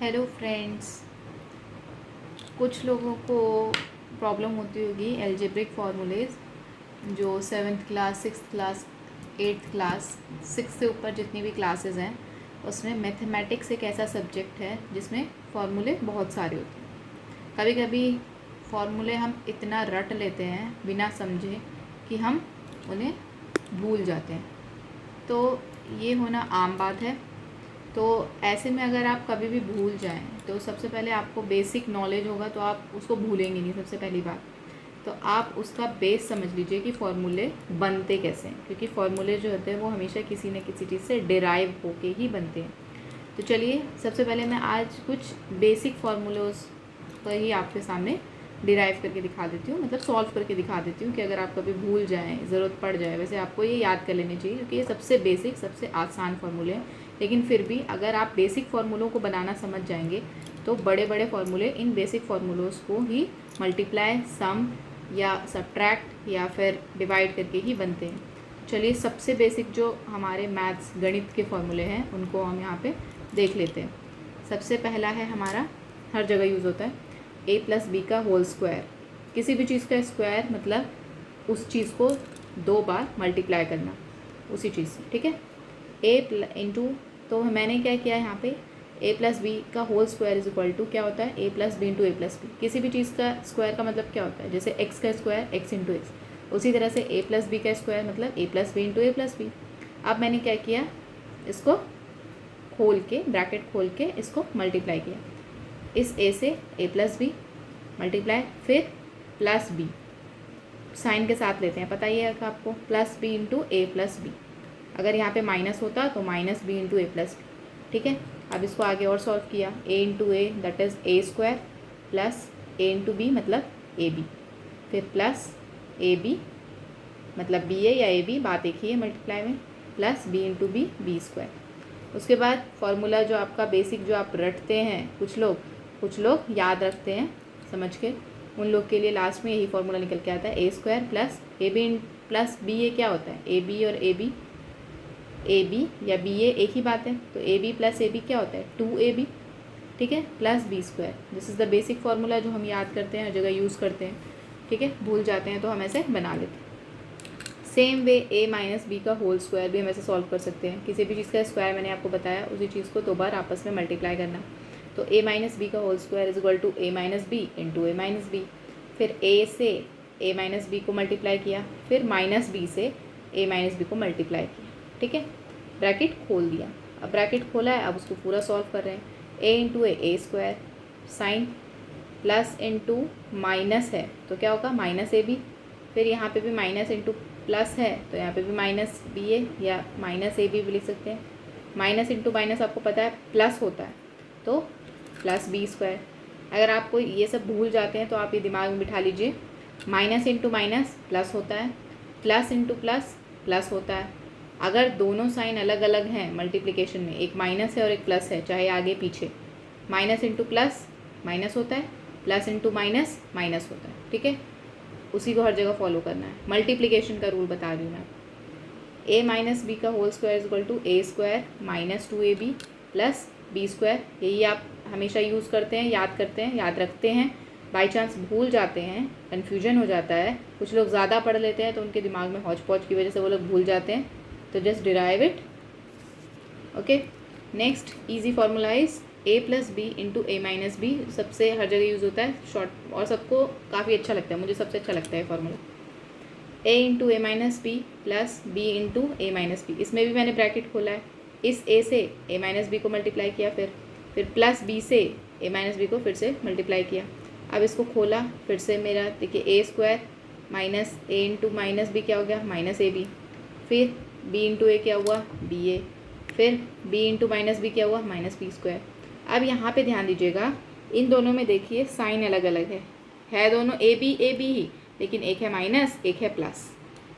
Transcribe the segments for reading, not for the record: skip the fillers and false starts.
Hello friends. कुछ लोगों को प्रॉब्लम होती होगी एल्जेब्रिक फार्मूलेज जो seventh class, six class, eighth class, six से ऊपर जितनी भी क्लासेस हैं उसमें मैथमेटिक्स एक ऐसा सब्जेक्ट है जिसमें फार्मूले बहुत सारे होते हैं। कभी कभी फार्मूले हम इतना रट लेते हैं बिना समझे कि हम उन्हें भूल जाते हैं, तो ये होना आम बात है। तो ऐसे में अगर आप कभी भी भूल जाएं तो सबसे पहले आपको बेसिक नॉलेज होगा तो आप उसको भूलेंगे नहीं। सबसे पहली बात तो आप उसका बेस समझ लीजिए कि फ़ॉर्मूले बनते कैसे हैं, क्योंकि फ़ॉर्मूले जो होते हैं वो हमेशा किसी न किसी चीज़ से डिराइव होके ही बनते हैं। तो चलिए सबसे पहले मैं आज कुछ बेसिक फार्मूलोज पर ही आपके सामने डिराइव करके दिखा देती हूँ, मतलब सॉल्व करके दिखा देती हूँ कि अगर आप कभी भूल जाएँ, ज़रूरत पड़ जाए। वैसे आपको ये याद कर लेने चाहिए क्योंकि ये सबसे बेसिक, सबसे आसान फार्मूले हैं, लेकिन फिर भी अगर आप बेसिक फार्मूलों को बनाना समझ जाएंगे तो बड़े बड़े फार्मूले इन बेसिक फार्मूलोज़ को ही मल्टीप्लाई, सम या सब्ट्रैक्ट या फिर डिवाइड करके ही बनते हैं। चलिए सबसे बेसिक जो हमारे मैथ्स गणित के फार्मूले हैं उनको हम यहाँ पे देख लेते हैं। सबसे पहला है हमारा, हर जगह यूज़ होता है, a प्लस बी का होल स्क्वायर। किसी भी चीज़ का स्क्वायर मतलब उस चीज़ को 2 बार मल्टीप्लाई करना उसी चीज़ से, ठीक है। a इंटू, तो मैंने क्या किया यहाँ पे, a प्लस बी का whole square is equal to क्या होता है, a plus B into A plus B. किसी भी चीज़ का स्क्वायर का मतलब क्या होता है, जैसे x का स्क्वायर x इंटू एक्स, उसी तरह से a प्लस बी का स्क्वायर मतलब a plus B into A plus B. अब मैंने क्या किया, इसको खोल के, ब्रैकेट खोल के इसको मल्टीप्लाई किया, इस a से a प्लस बी मल्टीप्लाई, फिर प्लस बी साइन के साथ लेते हैं, पता ही है आपको, plus B into A plus B. अगर यहाँ पे माइनस होता तो minus B into A plus B, ठीक है। अब इसको आगे और सॉल्व किया, a into A that is A square plus a into B मतलब ए बी, फिर प्लस ए बी मतलब बी ए या ए बी, बात एक ही है मल्टीप्लाई में, plus B into B B square. उसके बाद फॉर्मूला जो आपका बेसिक जो आप रटते हैं, कुछ लोग याद रखते हैं समझ के, उन लोग के लिए लास्ट में यही फार्मूला निकल के आता है, A square plus A B plus B A. क्या होता है, ए बी और ए बी या बी ए एक ही बात है, तो A B plus A B क्या होता है, 2ab, ठीक है, plus B square. This is the basic formula जो हम याद करते हैं, हर जगह यूज़ करते हैं, ठीक है। भूल जाते हैं तो हम ऐसे बना लेते हैं। सेम वे ए माइनस बी का होल स्क्वायर भी हम ऐसे सॉल्व कर सकते हैं। किसी भी चीज़ का स्क्वायर मैंने आपको बताया, उसी चीज़ को 2 बार आपस में मल्टीप्लाई करना, तो ए माइनस बी का whole square is equal to A minus B into A minus B. फिर ए से ए माइनस बी को मल्टीप्लाई किया, फिर माइनस बी से ए माइनस बी को मल्टीप्लाई किया, ठीक है। ब्रैकेट खोल दिया, अब ब्रैकेट खोला है, अब उसको पूरा सॉल्व कर रहे हैं। A into A square sine plus into minus है तो क्या होगा, माइनस ए बी, फिर यहाँ पे भी माइनस इंटू प्लस है तो यहाँ पे भी माइनस बी ए या माइनस ए बी भी लिख सकते हैं। माइनस इंटू माइनस आपको पता है प्लस होता है, तो प्लस बी स्क्वायर। अगर आपको ये सब भूल जाते हैं तो आप ये दिमाग में बिठा लीजिए, माइनस इंटू माइनस प्लस होता है, प्लस इंटू प्लस प्लस होता है। अगर दोनों साइन अलग अलग हैं मल्टीप्लिकेशन में, एक माइनस है और एक प्लस है, चाहे आगे पीछे, माइनस इंटू प्लस माइनस होता है, प्लस इंटू माइनस माइनस होता है, ठीक है। उसी को हर जगह फॉलो करना है, मल्टीप्लिकेशन का रूल बता रही हूँ मैं। ए माइनस बी का whole square is equal to A square minus 2ab plus B square. यही आप हमेशा यूज़ करते हैं, याद करते हैं, याद रखते हैं। बाई चांस भूल जाते हैं, कन्फ्यूजन हो जाता है, कुछ लोग ज़्यादा पढ़ लेते हैं तो उनके दिमाग में हौच पौच की वजह से वो लोग भूल जाते हैं, तो just derive it, okay. Next easy formula is A plus B into A minus B, सबसे हर जगह यूज़ होता है, शॉर्ट, और सबको काफ़ी अच्छा लगता है, मुझे सबसे अच्छा लगता है formula. A into A minus B plus B into A minus B, इसमें भी मैंने ब्रैकेट खोला है, इस ए से ए माइनस बी को मल्टीप्लाई किया, फिर प्लस बी से ए माइनस बी को फिर से मल्टीप्लाई किया। अब इसको खोला, फिर से मेरा देखिए ए स्क्वायर माइनस ए इंटू माइनस बी क्या हो गया, माइनस ए बी, फिर बी इंटू ए क्या हुआ, बी ए, फिर बी इंटू माइनस बी क्या हुआ, माइनस बी स्क्वायर। अब यहाँ पे ध्यान दीजिएगा, इन दोनों में देखिए साइन अलग अलग है दोनों ए बी ही, लेकिन एक है माइनस एक है प्लस,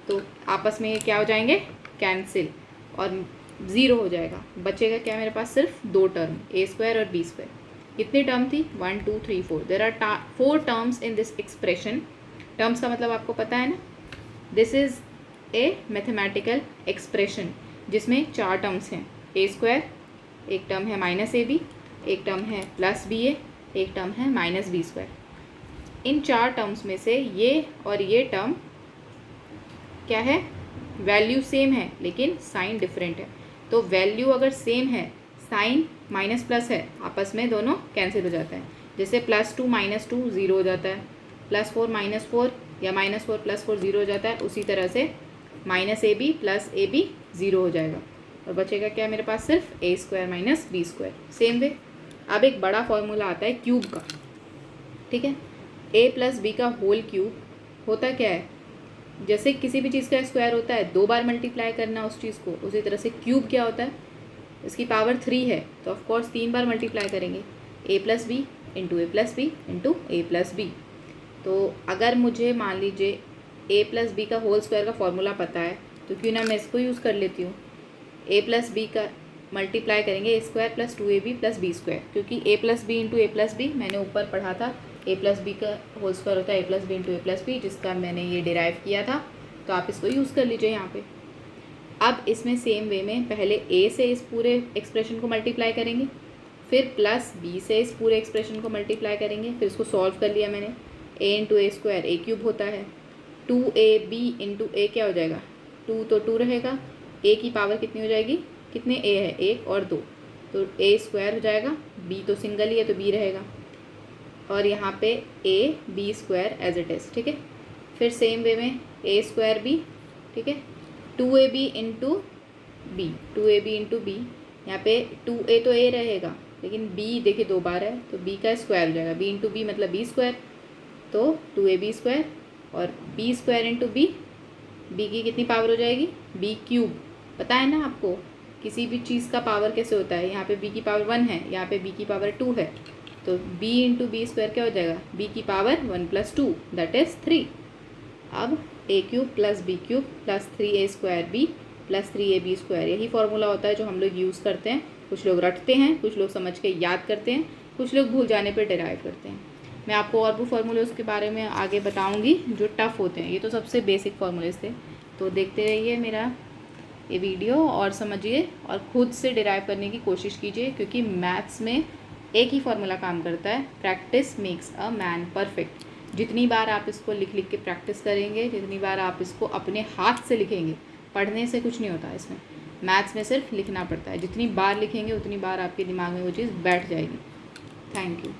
तो आपस में ये क्या हो जाएंगे, कैंसिल, और ज़ीरो हो जाएगा। बचेगा क्या मेरे पास, सिर्फ 2 टर्म, ए स्क्वायर और बी स्क्वायर। कितनी टर्म थी, 1 2 3 4, there are 4 terms in this expression. Terms का मतलब आपको पता है ना, this is a mathematical expression जिसमें 4 टर्म्स हैं, ए स्क्वायर, एक टर्म है माइनस ए बी, एक टर्म है प्लस बी ए, एक टर्म है माइनस बी स्क्वायर। इन 4 टर्म्स में से ये और ये टर्म क्या है, वैल्यू सेम है लेकिन साइन डिफरेंट है। तो वैल्यू अगर सेम है, साइन माइनस प्लस है, आपस में दोनों कैंसिल हो जाता है। जैसे +2 -2 0 हो जाता है, +4 -4 या -4 + 4 0 हो जाता है। उसी तरह से -ab + ab 0 हो जाएगा और बचेगा क्या मेरे पास, सिर्फ a² - b square. Same way अब एक बड़ा फॉर्मूला आता है क्यूब का, ठीक है। a + b का होल क्यूब होता क्या है, जैसे किसी भी चीज़ का स्क्वायर होता है 2 बार मल्टीप्लाई करना उस चीज़ को, उसी तरह से क्यूब क्या होता है, इसकी पावर 3 है तो ऑफकोर्स 3 बार मल्टीप्लाई करेंगे, a + b × a + b × a + b। तो अगर मुझे मान लीजिए a + b का होल स्क्वायर का फॉर्मूला पता है तो क्यों ना मैं इसको यूज़ कर लेती हूँ। a + b का मल्टीप्लाई करेंगे a² + 2ab + b स्क्वायर, क्योंकि a + b × a + b मैंने ऊपर पढ़ा था, a + b का होल स्क्वायर होता है a + b × a + b, जिसका मैंने ये डिराइव किया था। तो आप इसको यूज़ कर लीजिए यहाँ पे। अब इसमें सेम वे में पहले a से इस पूरे एक्सप्रेशन को मल्टीप्लाई करेंगे, फिर प्लस b से इस पूरे एक्सप्रेशन को मल्टीप्लाई करेंगे, फिर इसको सॉल्व कर लिया मैंने। a × a² a³ होता है, 2ab × a क्या हो जाएगा, 2 तो 2 रहेगा, a की पावर कितनी हो जाएगी, कितने a है, 1 और 2, तो a² हो जाएगा, b तो सिंगल ही है तो b रहेगा, और यहाँ पे ab² एज इट इज़, ठीक है। फिर सेम वे में a² b, ठीक है, 2ab × b, 2ab × b, यहाँ पे 2a तो a रहेगा लेकिन b देखिए 2 बार है तो b का स्क्वायर हो जाएगा, b × b मतलब b², तो 2ab² और b² × b, b की कितनी पावर हो जाएगी, b³ पता है ना आपको किसी भी चीज़ का पावर कैसे होता है, यहाँ पे b की पावर 1 है, यहाँ पे b की पावर 2 है, तो b × b² क्या हो जाएगा, b की पावर 1 + 2 दैट इज़ 3। अब a³ + b³ + 3a² b + 3ab², यही फॉर्मूला होता है जो हम लोग यूज़ करते हैं। कुछ लोग रटते हैं, कुछ लोग समझ के याद करते हैं, कुछ लोग भूल जाने पर डिराइव करते हैं। मैं आपको और भी फार्मूलेज़ के बारे में आगे बताऊंगी जो टफ़ होते हैं, ये तो सबसे बेसिक फार्मूलेज़ थे। तो देखते रहिए मेरा ये वीडियो और समझिए और ख़ुद से डिराइव करने की कोशिश कीजिए, क्योंकि मैथ्स में एक ही फार्मूला काम करता है, practice makes a man perfect. जितनी बार आप इसको लिख लिख के प्रैक्टिस करेंगे, जितनी बार आप इसको अपने हाथ से लिखेंगे, पढ़ने से कुछ नहीं होता इसमें, मैथ्स में सिर्फ लिखना पड़ता है। जितनी बार लिखेंगे उतनी बार आपके दिमाग में वो चीज़ बैठ जाएगी। Thank you.